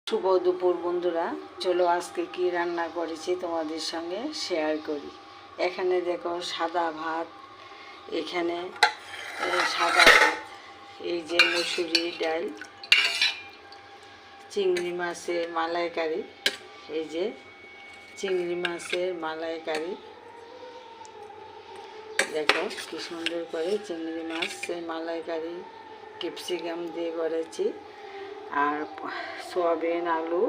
শুভ দুপুর বন্ধুরা, চলো আজকে কি রান্না করেছি তোমাদের সঙ্গে শেয়ার করি। এখানে দেখো সাদা ভাত, এখানে সাদা ভাত, এই যে মুসুরি ডাল, চিংড়ি মাছের মালাইকারি, এই যে চিংড়ি মাছের মালাইকারি, দেখো কি সুন্দর করে চিংড়ি মাছের মালাইকারি ক্যাপসিকাম দিয়ে করেছি, আর সয়াবিন আলু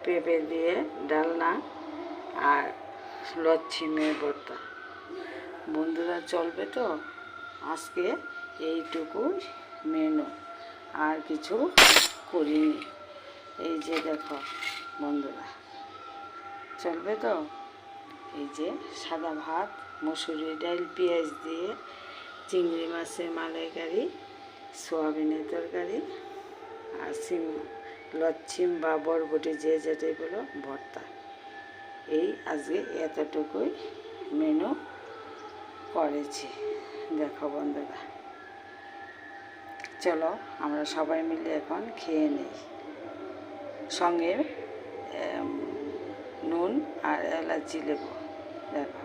পেঁপে দিয়ে ডালনা, আর লচ্ছিমের ভর্তা। বন্ধুরা চলবে তো আজকে এইটুকু মেনু, আর কিছু করিনি। এই যে দেখো বন্ধুরা, চলবে তো। এই যে সাদা ভাত, মুসুরি ডাল, পেঁয়াজ দিয়ে চিংড়ি মাছের মালাইকারি, সয়াবিনের তরকারি, আর লচ্ছিম বা বরবটি যে যেটাই বলো ভর্তা। এই আজকে এতটুকুই মেনু করেছি। দেখো বন্ধুরা, চলো আমরা সবাই মিলে এখন খেয়ে নিই। সঙ্গে নুন আর এলাচি লেবু। দেখো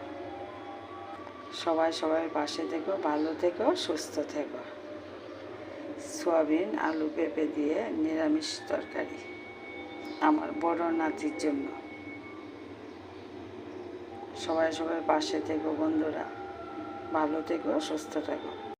সবাই পাশে থেকো, ভালো থেকো, সুস্থ থেকো। সয়াবিন আলু পেঁপে দিয়ে নিরামিষ তরকারি আমার বড় নাতির জন্য। সবাই পাশে থেকো বন্ধুরা, ভালো থেকো, সুস্থ থেকো।